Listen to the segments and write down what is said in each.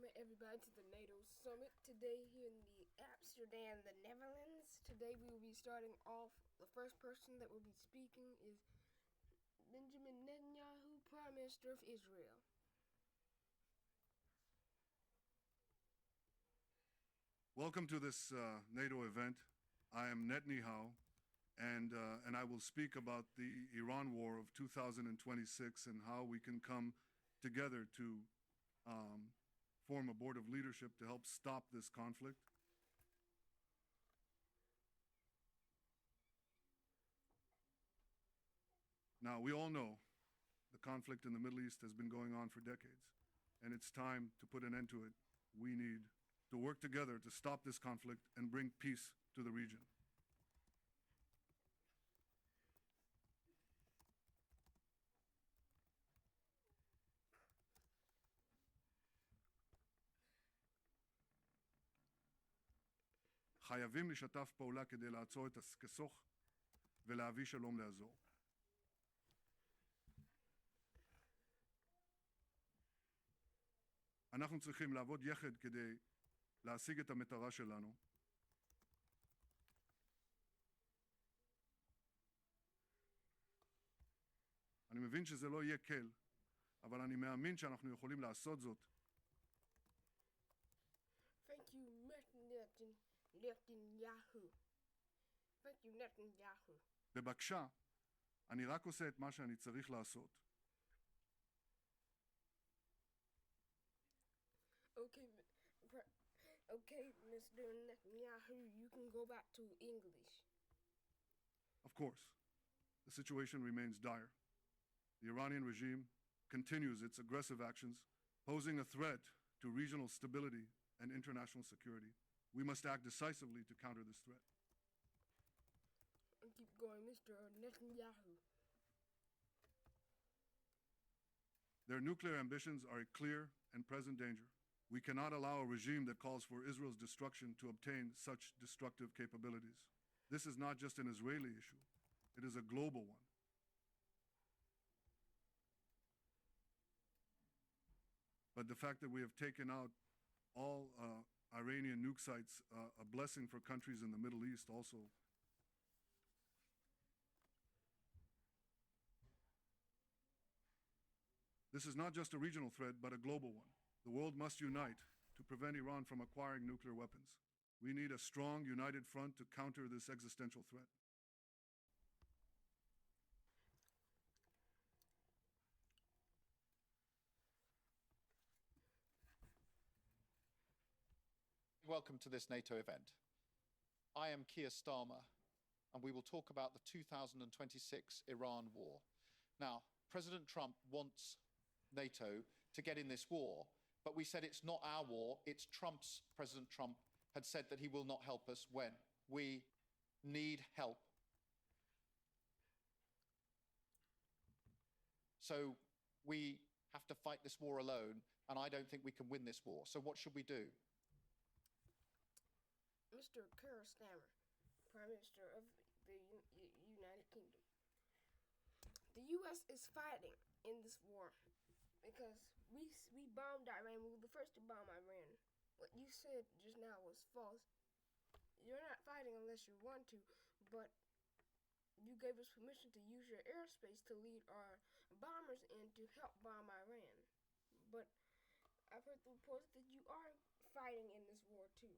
Welcome everybody to the NATO Summit today here in the Amsterdam, the Netherlands. Today we will be starting off. The first person that will be speaking is Benjamin Netanyahu, Prime Minister of Israel. Welcome to this NATO event. I am Netanyahu, and I will speak about the Iran war of 2026 and how we can come together to form a board of leadership to help stop this conflict. Now, we all know the conflict in the Middle East has been going on for decades, and it's time to put an end to it. We need to work together to stop this conflict and bring peace to the region. חייבים לשתף פעולה כדי לעצור את הסכסוך ולהביא שלום לאזור. אנחנו צריכים לעבוד יחד כדי להשיג את המטרה שלנו. אני מבין שזה לא יהיה קל, אבל אני מאמין שאנחנו יכולים לעשות זאת. Thank you, Netanyahu. Thank you, Netanyahu. בבקשה, אני רק עושה את מה שאני צריך לעשות. Okay, Mr. Netanyahu, you can go back to English. Of course, the situation remains dire. The Iranian regime continues its aggressive actions, posing a threat to regional stability and international security. We must act decisively to counter this threat. And keep going, Mr. Netanyahu. Their nuclear ambitions are a clear and present danger. We cannot allow a regime that calls for Israel's destruction to obtain such destructive capabilities. This is not just an Israeli issue. It is a global one. But the fact that we have taken out all Iranian nuke sites, a blessing for countries in the Middle East also. This is not just a regional threat, but a global one. The world must unite to prevent Iran from acquiring nuclear weapons. We need a strong, united front to counter this existential threat. Welcome to this NATO event. I am Keir Starmer, and we will talk about the 2026 Iran war. Now, President Trump wants NATO to get in this war, but we said it's not our war, it's Trump's. President Trump had said that he will not help us when we need help. So we have to fight this war alone, and I don't think we can win this war. So what should we do? Mr. Keir Starmer, Prime Minister of the United Kingdom. The U.S. is fighting in this war because we bombed Iran. We were the first to bomb Iran. What you said just now was false. You're not fighting unless you want to, but you gave us permission to use your airspace to lead our bombers in to help bomb Iran. But I've heard the reports that you are fighting in this war too.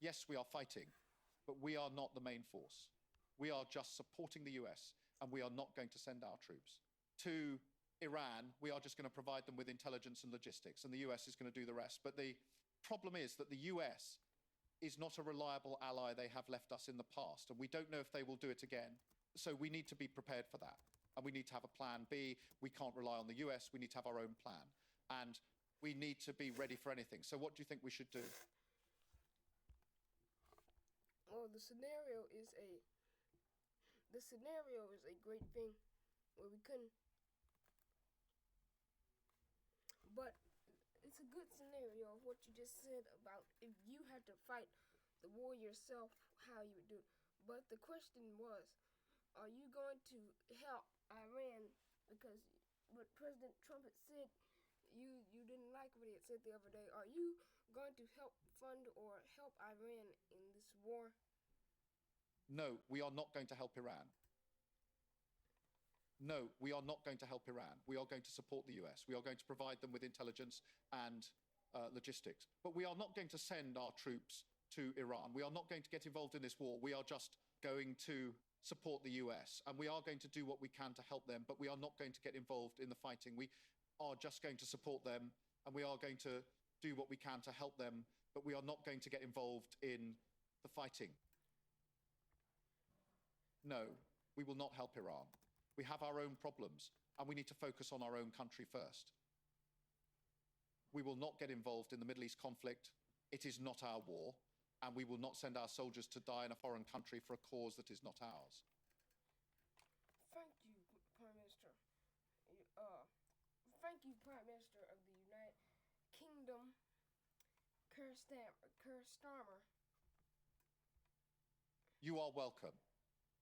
Yes, we are fighting, but we are not the main force. We are just supporting the US, and we are not going to send our troops. To Iran, we are just going to provide them with intelligence and logistics, and the US is going to do the rest. But the problem is that the US is not a reliable ally. They have left us in the past, and we don't know if they will do it again. So we need to be prepared for that, and we need to have a plan B. We can't rely on the US. We need to have our own plan, and we need to be ready for anything. So what do you think we should do? Well, the scenario is a great thing where we couldn't, but it's a good scenario of what you just said about if you had to fight the war yourself, how you would do it. But the question was, are you going to help Iran? Because what President Trump had said you didn't like what he had said the other day. Are you going to help fund or help Iran in this war? No, we are not going to help Iran. No, we are not going to help Iran. We are going to support the US. We are going to provide them with intelligence and logistics. But we are not going to send our troops to Iran. We are not going to get involved in this war. We are just going to support the US. And we are going to do what we can to help them, but we are not going to get involved in the fighting. We are just going to support them, and we are going to do what we can to help them, but we are not going to get involved in the fighting. No, we will not help Iran. We have our own problems, and we need to focus on our own country first. We will not get involved in the Middle East conflict. It is not our war, and we will not send our soldiers to die in a foreign country for a cause that is not ours. Thank you, Prime Minister. Thank you, Prime Minister of the United Kingdom, Keir Starmer. You are welcome.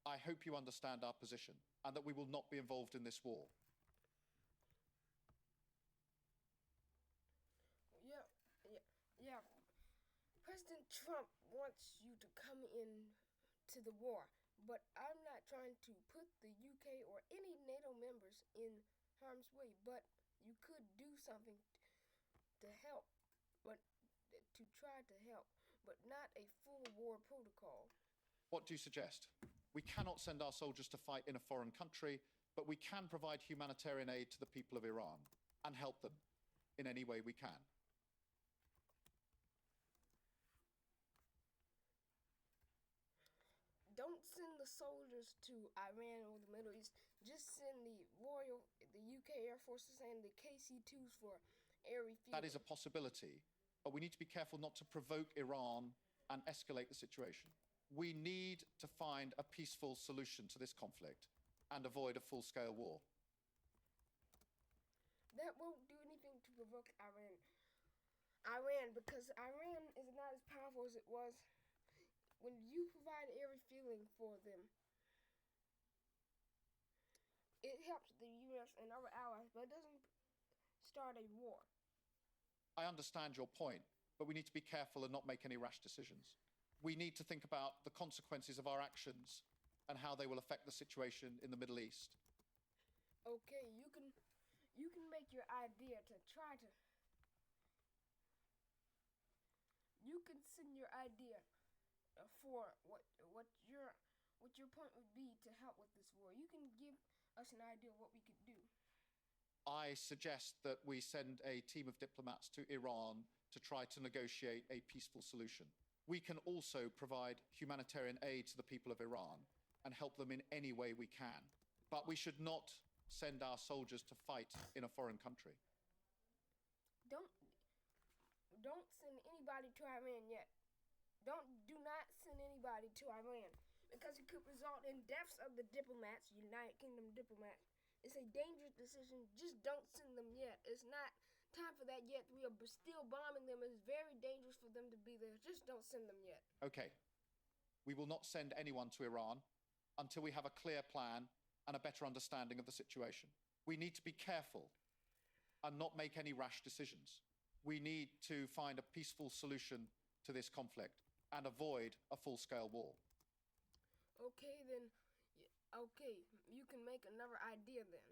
I hope you understand our position and that we will not be involved in this war. Yeah. President Trump wants you to come in to the war, but I'm not trying to put the UK or any NATO members in harm's way, but you could do something to help, but to try to help, but not a full war protocol. What do you suggest? We cannot send our soldiers to fight in a foreign country, but we can provide humanitarian aid to the people of Iran and help them in any way we can. Don't send the soldiers to Iran or the Middle East. Just send the UK Air Forces and the KC-2s for air refueling. That is a possibility, but we need to be careful not to provoke Iran and escalate the situation. We need to find a peaceful solution to this conflict and avoid a full-scale war. That won't do anything to provoke Iran, because Iran is not as powerful as it was when you provide air refueling for them. It helps the U.S. and our allies, but it doesn't start a war. I understand your point, but we need to be careful and not make any rash decisions. We need to think about the consequences of our actions and how they will affect the situation in the Middle East. Okay, you can make your idea to try to. You can send your idea for what your point would be to help with this war. You can give us an idea of what we could do. I suggest that we send a team of diplomats to Iran to try to negotiate a peaceful solution. We can also provide humanitarian aid to the people of Iran and help them in any way we can. But we should not send our soldiers to fight in a foreign country. Don't send anybody to Iran yet. Do not send anybody to Iran, because it could result in deaths of the diplomats, United Kingdom diplomats. It's a dangerous decision. Just don't send them yet. It's not time for that yet. We are still bombing them. It's very dangerous for them to be there. Just don't send them yet. Okay. We will not send anyone to Iran until we have a clear plan and a better understanding of the situation. We need to be careful and not make any rash decisions. We need to find a peaceful solution to this conflict and avoid a full-scale war. Okay, then. Okay, you can make another idea then.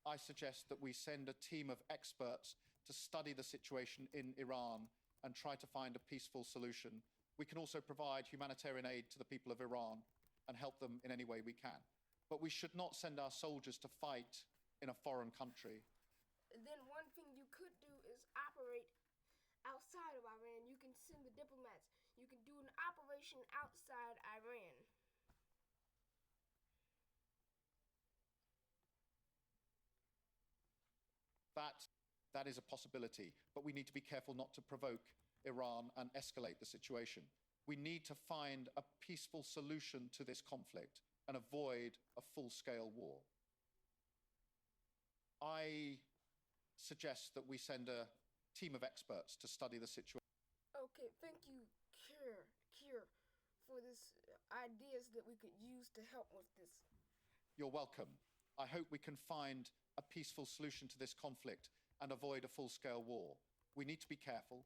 I suggest that we send a team of experts to study the situation in Iran and try to find a peaceful solution. We can also provide humanitarian aid to the people of Iran and help them in any way we can. But we should not send our soldiers to fight in a foreign country. Then one thing you could do is operate outside of Iran. You can send the diplomats. You can do an operation outside Iran. That is a possibility, but we need to be careful not to provoke Iran and escalate the situation. We need to find a peaceful solution to this conflict and avoid a full-scale war. I suggest that we send a team of experts to study the situation. Okay, thank you, Keir, for this ideas that we could use to help with this. You're welcome. I hope we can find a peaceful solution to this conflict and avoid a full-scale war. We need to be careful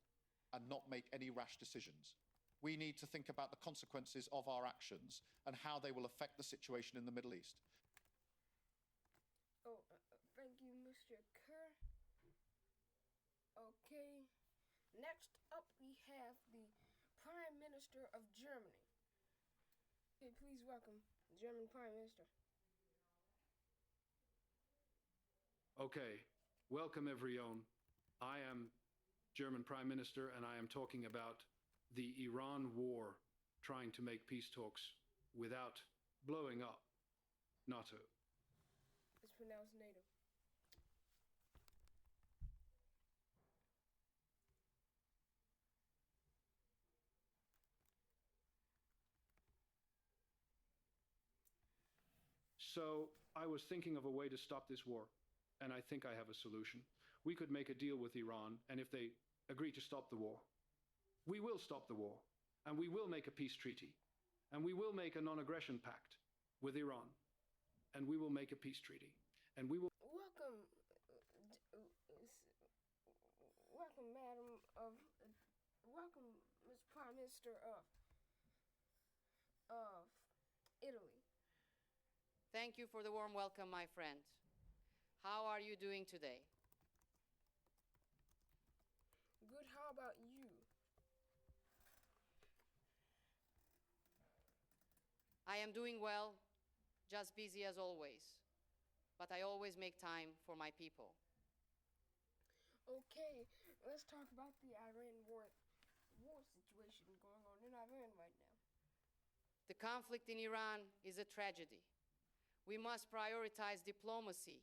and not make any rash decisions. We need to think about the consequences of our actions and how they will affect the situation in the Middle East. Thank you, Mr. Kerr. Okay. Next up, we have the Prime Minister of Germany. Okay, please welcome the German Prime Minister. Okay, welcome everyone. I am German Prime Minister and I am talking about the Iran war, trying to make peace talks without blowing up NATO. It's pronounced NATO. So I was thinking of a way to stop this war, and I think I have a solution. We could make a deal with Iran, and if they agree to stop the war, we will stop the war, and we will make a peace treaty, and we will make a non-aggression pact with Iran, and we will make a peace treaty, and we will... Welcome, Madam of... welcome, Ms. Prime Minister of Italy. Thank you for the warm welcome, my friend. How are you doing today? Good, how about you? I am doing well, just busy as always. But I always make time for my people. Okay, let's talk about the Iran war situation going on in Iran right now. The conflict in Iran is a tragedy. We must prioritize diplomacy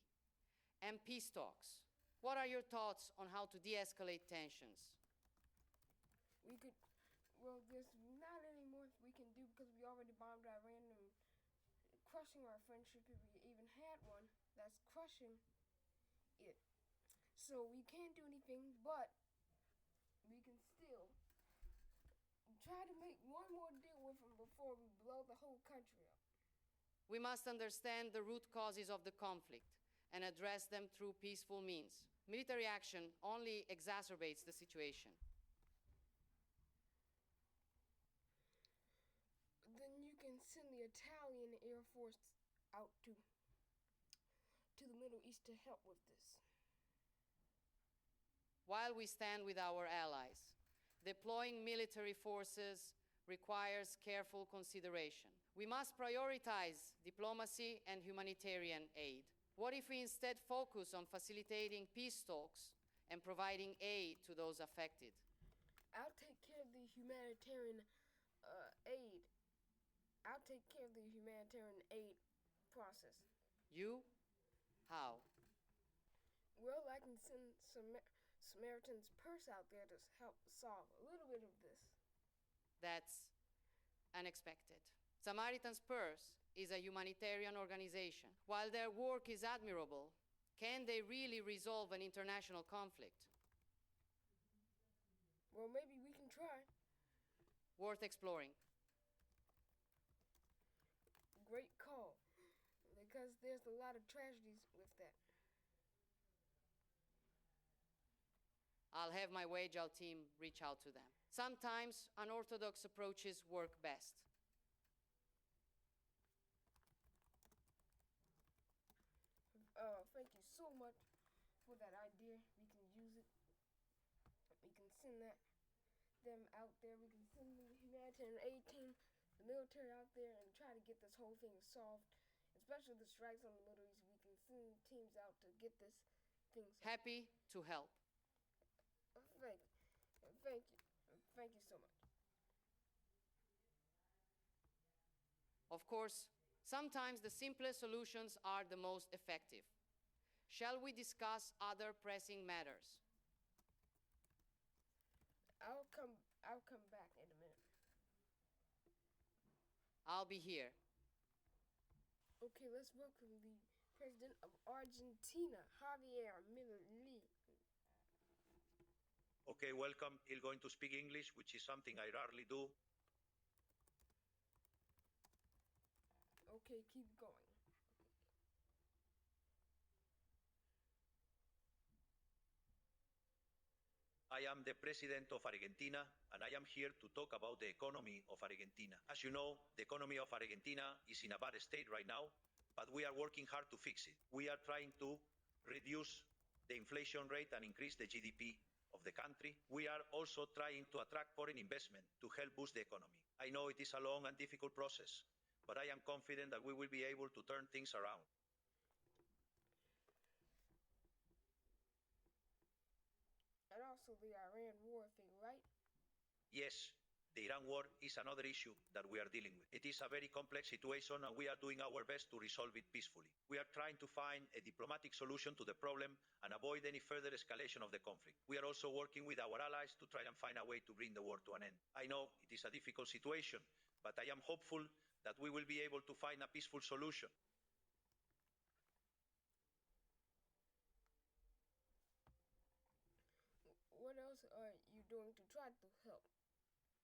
and peace talks. What are your thoughts on how to de-escalate tensions? There's not any more we can do because we already bombed Iran and crushing our friendship if we even had one. That's crushing it. So we can't do anything, but we can still try to make one more deal with them before we blow the whole country up. We must understand the root causes of the conflict and address them through peaceful means. Military action only exacerbates the situation. Then you can send the Italian Air Force out to the Middle East to help with this. While we stand with our allies, deploying military forces requires careful consideration. We must prioritize diplomacy and humanitarian aid. What if we instead focus on facilitating peace talks and providing aid to those affected? I'll take care of the humanitarian aid. I'll take care of the humanitarian aid process. You? How? Well, I can send Samaritan's Purse out there to help solve a little bit of this. That's unexpected. Samaritan's Purse is a humanitarian organization. While their work is admirable, can they really resolve an international conflict? Well, maybe we can try. Worth exploring. Great call, because there's a lot of tragedies with that. I'll have my Wage-Out team reach out to them. Sometimes unorthodox approaches work best. Thank you so much for that idea. We can use it. We can send them out there. We can send the humanitarian aid team, the military out there, and try to get this whole thing solved. Especially the strikes on the Middle East. We can send teams out to get this thing solved. Happy to help. Thank you. Thank you. Thank you so much. Of course, sometimes the simplest solutions are the most effective. Shall we discuss other pressing matters? I'll come back in a minute. I'll be here. Okay, let's welcome the President of Argentina, Javier Milei. Okay, welcome. I'm going to speak English, which is something I rarely do. Okay, keep going. I am the president of Argentina, and I am here to talk about the economy of Argentina. As you know, the economy of Argentina is in a bad state right now, but we are working hard to fix it. We are trying to reduce the inflation rate and increase the GDP of the country. We are also trying to attract foreign investment to help boost the economy. I know it is a long and difficult process, but I am confident that we will be able to turn things around. And also the Iran war thing, right? Yes, the Iran war is another issue that we are dealing with. It is a very complex situation, and we are doing our best to resolve it peacefully. We are trying to find a diplomatic solution to the problem and avoid any further escalation of the conflict. We are also working with our allies to try and find a way to bring the war to an end. I know it is a difficult situation, but I am hopeful that we will be able to find a peaceful solution. What else are you doing to try to help?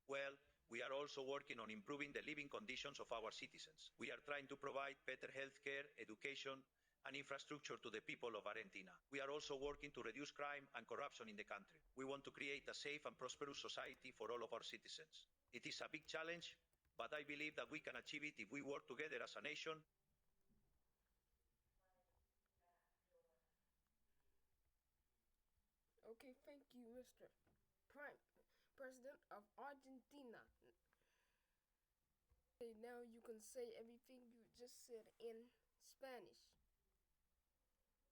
Well, we are also working on improving the living conditions of our citizens. We are trying to provide better healthcare, education, and infrastructure to the people of Argentina. We are also working to reduce crime and corruption in the country. We want to create a safe and prosperous society for all of our citizens. It is a big challenge, but I believe that we can achieve it if we work together as a nation. Okay, thank you, Mr. Prime President of Argentina. Okay, now you can say everything you just said in Spanish.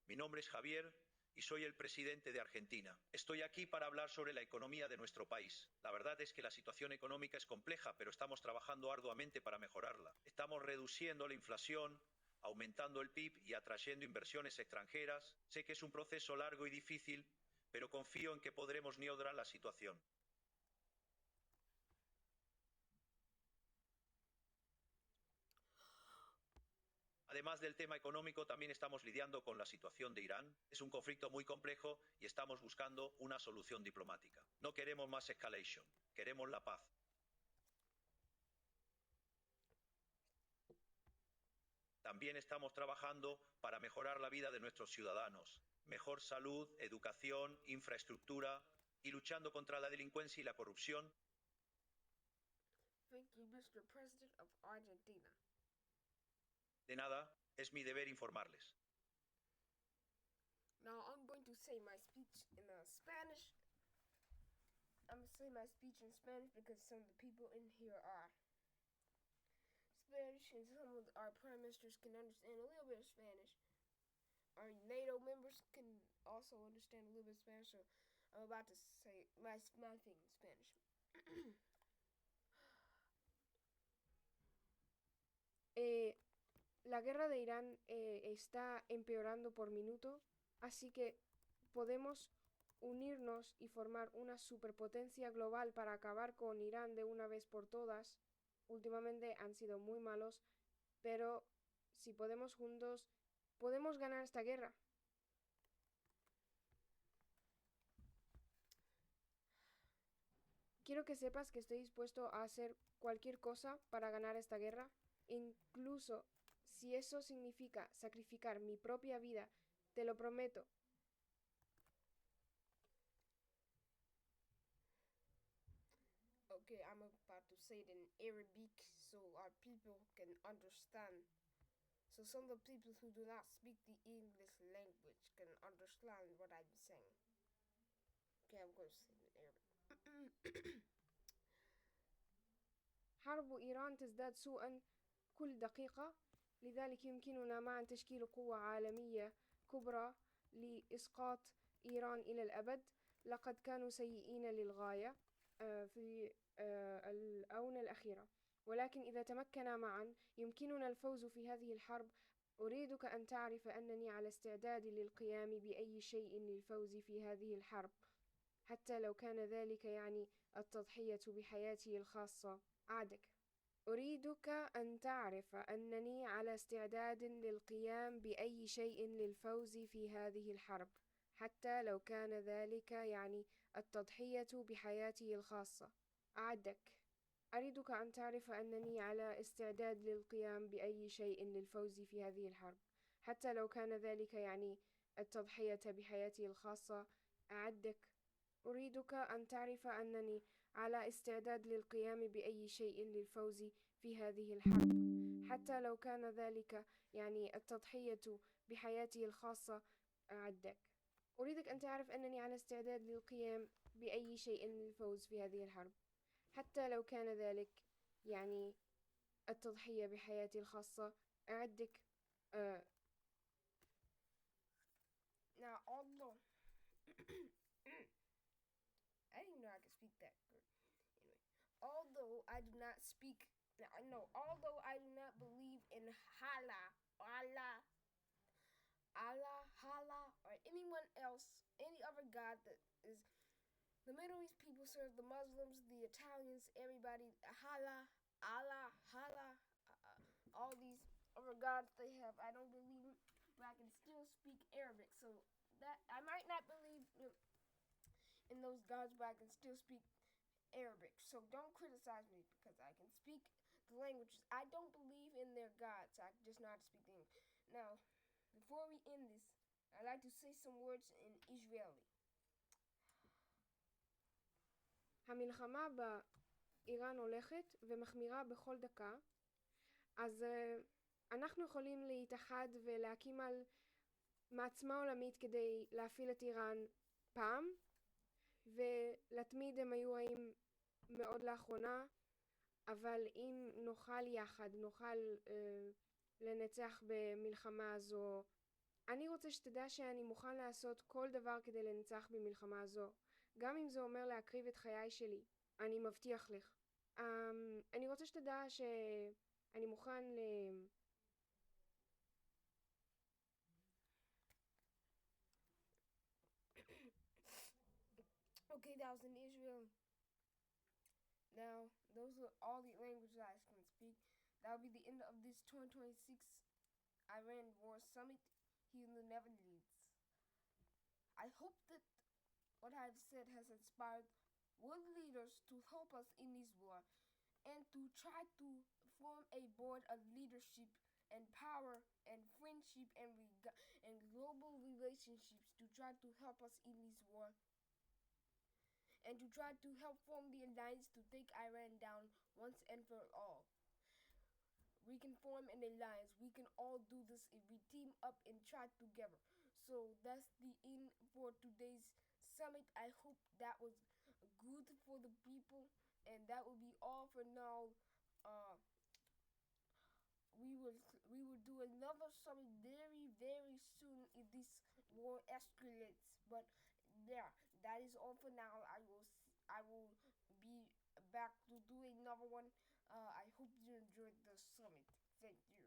Mi nombre es Javier y soy el presidente de Argentina. Estoy aquí para hablar sobre la economía de nuestro país. La verdad es que la situación económica es compleja, pero estamos trabajando arduamente para mejorarla. Estamos reduciendo la inflación, aumentando el PIB y atrayendo inversiones extranjeras. Sé que es un proceso largo y difícil, pero confío en que podremos mejorar la situación. Además del tema económico, también estamos lidiando con la situación de Irán. Es un conflicto muy complejo y estamos buscando una solución diplomática. No queremos más escalation, queremos la paz. También estamos trabajando para mejorar la vida de nuestros ciudadanos. Mejor salud, educación, infraestructura y luchando contra la delincuencia y la corrupción. Thank you, Mr. President of Argentina. De nada, es mi deber informarles. Now I'm going to say my speech in Spanish. I'm going to say my speech in Spanish because some of the people in here are Spanish and some of our prime ministers can understand a little bit of Spanish. Our NATO members can also understand a little bit of Spanish, so I'm about to say my thing in Spanish. La guerra de Irán está empeorando por minuto, así que podemos unirnos y formar una superpotencia global para acabar con Irán de una vez por todas. Últimamente han sido muy malos, pero si podemos juntos, podemos ganar esta guerra. Quiero que sepas que estoy dispuesto a hacer cualquier cosa para ganar esta guerra, incluso si eso significa sacrificar mi propia vida, te lo prometo. Okay, I'm about to say it in Arabic so our people can understand. So some of the people who do not speak the English language can understand what I'm saying. Okay, I'm going to say it in Arabic. حرب إيران تزداد سوءا كل دقيقة، لذلك يمكننا معا تشكيل قوة عالمية كبرى لإسقاط إيران إلى الأبد. لقد كانوا سيئين للغاية في الآونة الأخيرة، ولكن إذا تمكنا معا يمكننا الفوز في هذه الحرب. أريدك أن تعرف أنني على استعداد للقيام بأي شيء للفوز في هذه الحرب، حتى لو كان ذلك يعني التضحية بحياتي الخاصة. أعدك. أريدك أن تعرف أنني على استعداد للقيام بأي شيء للفوز في هذه الحرب، حتى لو كان ذلك يعني التضحية بحياتي الخاصة. أعدك. أريدك أن تعرف أنني على استعداد للقيام بأي شيء للفوز في هذه الحرب، حتى لو كان ذلك يعني التضحية بحياتي الخاصة. أعدك. أريدك أن تعرف أنني على استعداد للقيام بأي شيء للفوز في هذه الحرب، حتى لو كان ذلك يعني التضحية بحياتي الخاصة. أعدك. أريدك أن تعرف أنني على استعداد للقيام بأي شيء للفوز في هذه الحرب، حتى لو كان ذلك يعني التضحية بحياتي الخاصة. أعدك. Now, although I didn't know I could speak that good. Anyway, although I do not speak, no, although I do not believe in Allah, or anyone else, any other God that is. The Middle East people serve the Muslims, the Italians, everybody. Allah, all these other gods they have. I don't believe them, but I can still speak Arabic. So that I might not believe in those gods, but I can still speak Arabic. So don't criticize me because I can speak the languages. I don't believe in their gods. I just know how to speak the English. Now, before we end this, I'd like to say some words in Israeli. המלחמה באיראן הולכת ומחמירה בכל דקה, אז אנחנו יכולים להתאחד ולהקים על מעצמה עולמית כדי להפעיל את איראן פעם, ולתמיד הם היו רעים מאוד לאחרונה, אבל אם נוכל יחד, נוכל לנצח במלחמה הזו. אני רוצה שתדע שאני מוכן לעשות כל דבר כדי לנצח במלחמה הזו, גם אם זה אומר להקריב את חיי שלי, אני מבטיח לך. אני רוצה שתדע שאני מוכן Okay, that was in Israel. Now, those are all the languages I can speak. That will be the end of this 2026 Iran War Summit here in the Netherlands. I hope that what I've said has inspired world leaders to help us in this war and to try to form a board of leadership and power and friendship and global relationships to try to help us in this war and to try to help form the alliance to take Iran down once and for all. We can form an alliance. We can all do this if we team up and try together. So that's the end for today's summit. I hope that was good for the people, and that will be all for now. We will do another summit very, very soon if this war escalates. But yeah, that is all for now. I will be back to do another one. I hope you enjoyed the summit. Thank you.